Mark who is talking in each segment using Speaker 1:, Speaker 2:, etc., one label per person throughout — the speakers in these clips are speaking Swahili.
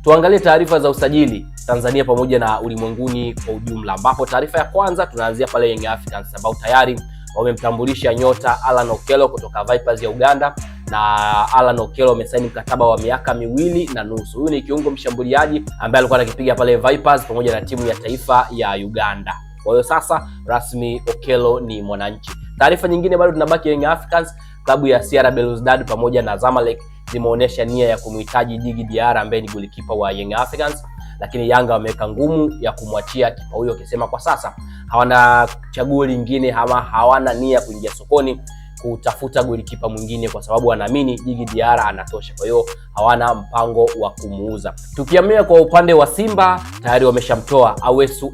Speaker 1: Tuangalie taarifa za usajili Tanzania pamoja na ulimwenguni kwa ujumla, ambapo taarifa ya kwanza tunaanzia pale Young Africans ambao tayari wamemtambulisha nyota Allan Okello kutoka Vipers ya Uganda, na Allan Okello amesaini mkataba wa miaka 2.5. Huyu ni kiungo mshambuliaji ambaye alikuwa anakipiga pale Vipers pamoja na timu ya taifa ya Uganda. Kwa hiyo sasa rasmi Okello ni mwananchi. Taarifa nyingine bado tunabaki Young Africans, klabu ya CR Belouizdad pamoja na Zamalek zimeonyesha nia ya kumhitaji Djigui Diarra ambaye ni golikipa wa Young Africans, lakini Yanga wameweka ngumu ya kumwachia kipa huyo, wakisema kwa sasa hawana chaguo lingine, hawana nia kuingia sokoni kutafuta golikipa mwingine kwa sababu wanaamini Djigui Diarra anatosha. Kwa hiyo hawana mpango wa kumuuza. Tukiamia kwa upande wa Simba, tayari wameshamtoa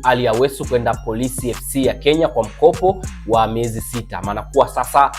Speaker 1: Ali Awesu kwenda Police FC ya Kenya kwa mkopo wa miezi 6. Maana kuwa sasa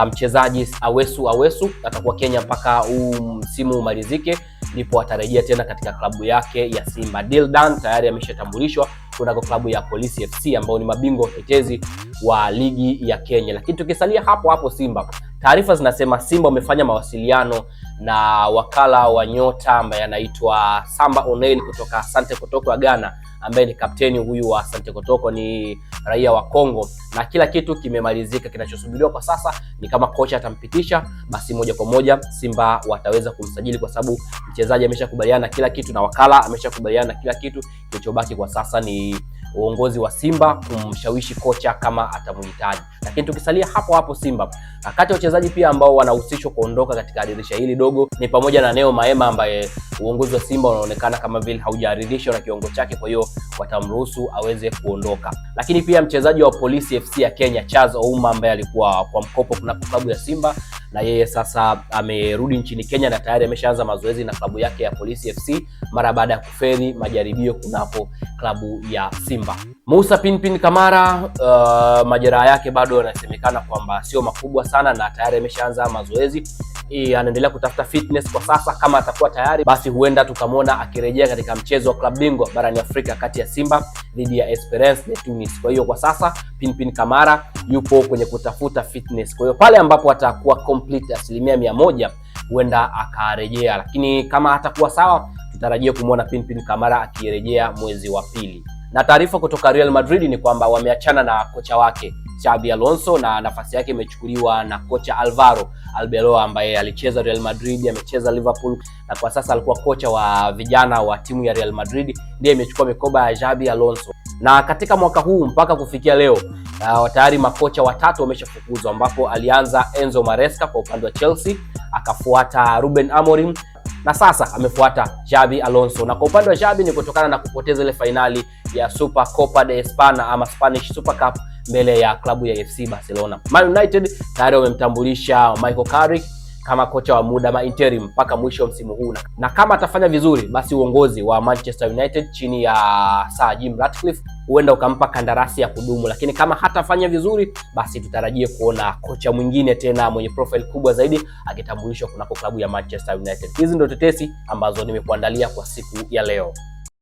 Speaker 1: mchezaji Awesu atakuwa Kenya mpaka huu msimu umalizike, ndipo atarejea tena katika klabu yake ya Simba. Deal done, tayari ameshatambulishwa kunako klabu ya Police FC ambao ni mabingwa watetezi wa ligi ya Kenya. Lakini tukisalia hapo Simba, taarifa zinasema Simba wamefanya mawasiliano na wakala wa nyota ambaye anaitwa Samba Oneil kutoka Asante Kotoko ya Ghana, ambaye ni kapteni huyu wa Asante Kotoko, ni raia wa Kongo, na kila kitu kimemalizika. Kinachosubiriwa kwa sasa ni kama kocha atampitisha, basi moja kwa moja Simba wataweza kumsajili, kwa sababu mchezaji ameshakubaliana kila kitu na wakala ameshakubaliana kila kitu. Kilichobaki kwa sasa ni uongozi wa Simba kumshawishi kocha kama atamhitaji. Lakini tukisalia hapo Simba, kati ya wachezaji pia ambao wanahusishwa kuondoka katika dirisha hili dogo ni pamoja na Neo Maema, ambaye uongozi wa Simba unaonekana kama vile haujaridhishwa na kiwango chake, kwa hiyo watamruhusu aweze kuondoka. Lakini pia mchezaji wa Police FC ya Kenya Charles Ouma, ambaye alikuwa kwa mkopo kuna klabu ya Simba, na yeye sasa amerudi nchini Kenya na tayari ameshaanza mazoezi na klabu yake ya Police FC mara baada ya kufeli majaribio kunapo klabu ya Simba. Musa Pinpin Kamara, majeraha yake bado yanasemekana kwamba sio makubwa sana na tayari ameshaanza mazoezi. Anaendelea kutafuta fitness kwa sasa. Kama atakuwa tayari, basi huenda tukamwona akirejea katika mchezo wa klabu bingwa barani Afrika kati ya Simba dhidi ya Esperance de Tunis. Kwa hiyo kwa sasa Pinpin Kamara yupo kwenye kutafuta fitness. Kwa hiyo pale ambapo atakuwa complete 100% huenda akarejea, lakini kama atakuwa sawa, tutarajia kumwona Pinpin Kamara akirejea mwezi wa pili. Na taarifa kutoka Real Madrid ni kwamba wameachana na kocha wake Xabi Alonso na nafasi yake imechukuliwa na kocha Alvaro Arbeloa ambaye alicheza Real Madrid, amecheza Liverpool na kwa sasa alikuwa kocha wa vijana wa timu ya Real Madrid. Ndiye imechukua mikoba ya Xabi Alonso. Na katika mwaka huu mpaka kufikia leo tayari makocha watatu wameshafukuzwa, ambapo alianza Enzo Maresca kwa upande wa Chelsea, akafuata Ruben Amorim na sasa amefuata Xabi Alonso. Na kwa upande wa Xabi ni kutokana na kupoteza ile finali ya Super Copa de España ama Spanish Super Cup mbele ya klabu ya FC Barcelona. Man United tayari wamemtambulisha Michael Carrick kama kocha wa muda ma interim mpaka mwisho wa msimu huu, na kama atafanya vizuri, basi uongozi wa Manchester United chini ya Sir Jim Ratcliffe huenda ukampa kandarasi ya kudumu. Lakini kama hatafanya vizuri, basi tutarajie kuona kocha mwingine tena mwenye profile kubwa zaidi akitambulishwa kunako klabu ya Manchester United. Hizi ndio tetesi ambazo nimekuandalia kwa siku ya leo.